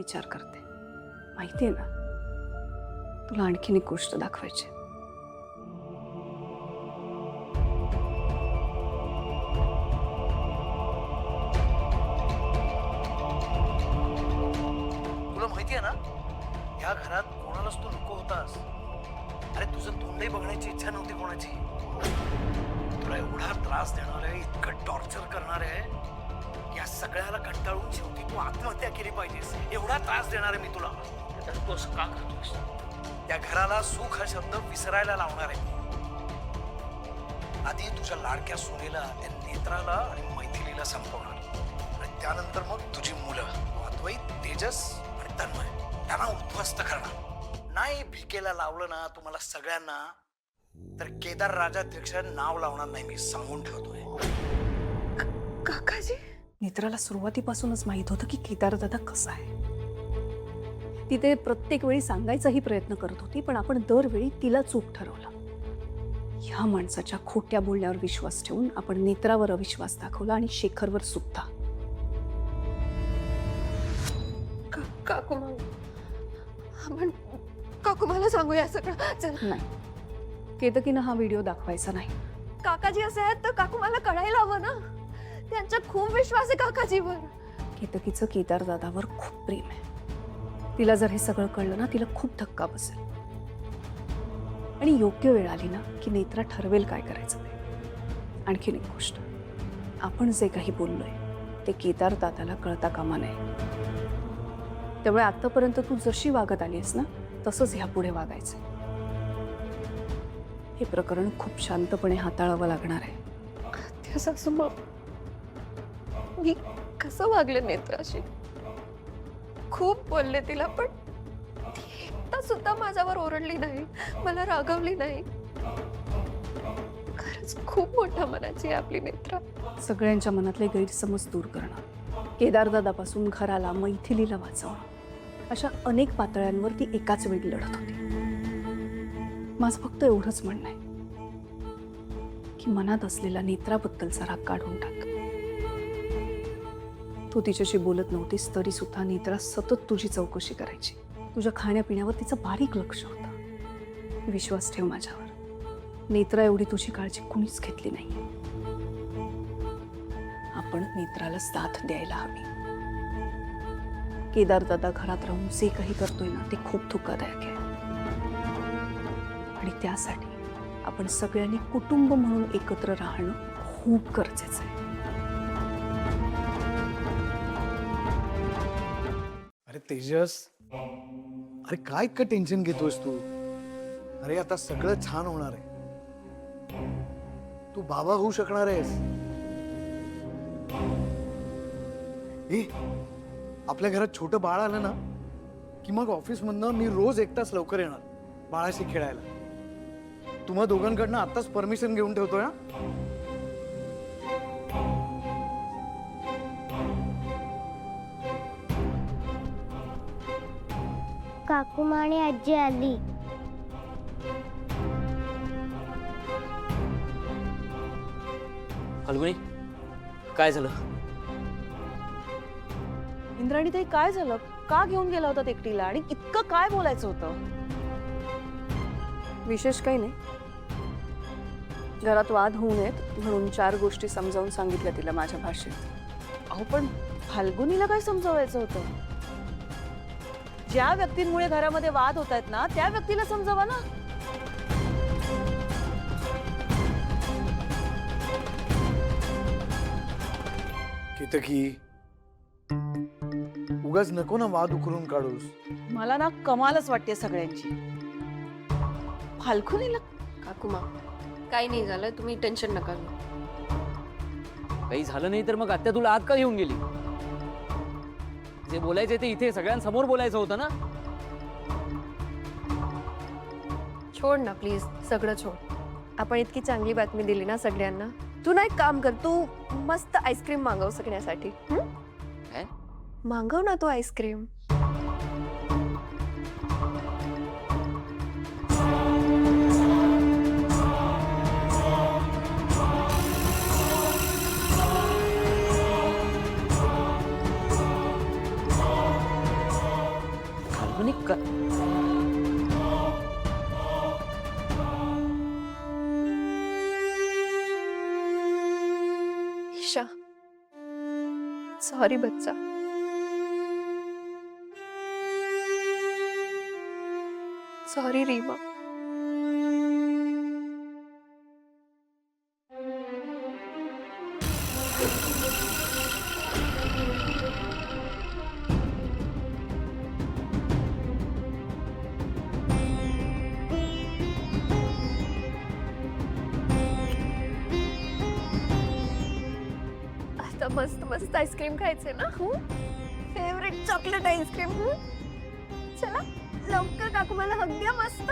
विचार करते. माहितीये ना, तुला आणखीन एक गोष्ट दाखवायची. तुला माहितीये ना, या घरात कोणालाच तू नको होतास. अरे तुझं तोंडही बघण्याची इच्छा नव्हती कोणाची. तुला एवढा त्रास देणार आहे, इतकं टॉर्चर करणार आहे, या सगळ्याला कंटाळून शेवटी तू आत्महत्या केली पाहिजेस. एवढा त्रास देणार आहे मी तुला. तू असं का करतोस? या घराला सुख हा शब्द विसरायला लावणार आहे. आधी तुझ्या लाडक्या सुनेला, त्या नेत्राला आणि मैथिलीला संपवणार, आणि त्यानंतर मग तुझी मुलं अद्वैत, तेजस आणि तन्मय त्यांना उद्ध्वस्त करणार. नाही भिकेला लावलं ना तुम्हाला सगळ्यांना, तर केदार राजाध्यक्ष नाव लावणार नाही, मी सांगून ठेवतोय. काकाजी, नेत्राला सुरुवातीपासूनच माहित होतं की केदार दादा कसा आहे. ती ते प्रत्येक वेळी सांगायचाही प्रयत्न करत होती, पण आपण दरवेळी तिला चूक ठरवलं. ह्या माणसाच्या खोट्या बोलण्यावर विश्वास ठेवून आपण नेत्रावर अविश्वास दाखवला आणि शेखरवर सुद्धा. काकू मला सांगूया सगळं. चल. नाही, केतकीनं हा व्हिडिओ दाखवायचा नाही. काकाजी असे आहेत तर काकू मला कळायला हवं ना. त्यांचा खूप विश्वास आहे काकाजीवर. केतकीचं केदार दादावर खूप प्रेम आहे. तिला जर हे सगळं कळलं ना, तिला खूप धक्का बसेल. आणि योग्य वेळ आली ना की नेत्रा ठरवेल काय करायचं ते. आणखीन एक गोष्ट, आपण जे काही बोललोय ते केदार दादाला कळता कामा नये. त्यामुळे आतापर्यंत तू जशी वागत आलीस ना, तसंच ह्यापुढे वागायचं. हे प्रकरण खूप शांतपणे हाताळावं लागणार आहे. सासू, मी कसं वागले नेत्राशी? खूप बोलले तिला, पण ती एकदा सुद्धा माझ्यावर ओरडली नाही, मला रागवली नाही. खरंच खूप मोठ्या मनाची आहे आपली नेत्रा. सगळ्यांच्या मनातले गैरसमज दूर करणं, केदारदादापासून घराला, मैथिलीला वाचवणं, अशा अनेक पातळ्यांवर ती एकाच वेळी लढत होती. माझं फक्त एवढंच म्हणणं आहे की मनात असलेला नेत्राबद्दलचा राग काढून टाक. तू तिच्याशी बोलत नव्हतीस तरी सुद्धा नेत्रा सतत तुझी चौकशी करायची. तुझ्या खाण्यापिण्यावर तिचं बारीक लक्ष होतं. विश्वास ठेव माझ्यावर, नेत्रा एवढी तुझी काळजी कुणीच घेतली नाही. आपण नेत्राला साथ द्यायला हवी. केदार दादा घरात राहून जे काही करतोय ना, ते खूप धोकादायक आहे. आणि त्यासाठी आपण सगळ्यांनी कुटुंब म्हणून एकत्र राहणं खूप गरजेचं आहे. अरे तेजस, अरे काय इतकं टेन्शन घेतोयस तू? अरे आता सगळं छान होणार आहे. तू बाबा होऊ शकणार आहेस. आपल्या घरात छोटं बाळ आलं ना की मग ऑफिस मधनं मी रोज 1 तास लवकर येणार बाळाशी खेळायला. तुम्हा दोघांकडनं आताच परमिशन घेऊन ठेवतोय ना. काकू आणि आजी आली. फाल्गुनी, काय झालं? इंद्राणीताई, काय झालं? का घेऊन गेला होता एकटीला आणि इतकं काय बोलायचं होतं? विशेष काही नाही. घरात वाद होऊ नयेत म्हणून 4 गोष्टी समजावून सांगितल्या तिला माझ्या भाषेत. अहो, पण फाल्गुनीला काय समजावायचं होतं? ज्या व्यक्तींमुळे घरामध्ये वाद होत आहेत ना, त्या व्यक्तीला समजावा ना. केतकी, उगाच नको ना वाद उकरून काढूस. मला ना कमालच वाटते सगळ्यांची. फाल्गुनीला काकू काही नाही झालं, तुम्ही टेन्शन नका घेऊ. काही झालं नाही तर मग आत्या तुला आत का घेऊन गेली? जे बोलायचे ते इथे सगळ्यांसमोर बोलायचं होतं ना. छोड ना प्लीज, सगळं छोड. आपण इतकी चांगली बातमी दिली ना सगळ्यांना. तू ना एक काम कर, तू मस्त आईस्क्रीम मागव सगळ्यासाठी. काय? मागव ना तू आईस्क्रीम. पटकन. ईशा, सॉरी बच्चा. सॉरी रीमा. आता मस्त मस्त आईस्क्रीम खायचे ना. Favourite chocolate ice cream. चला लवकर काकू मला हग द्या मस्त.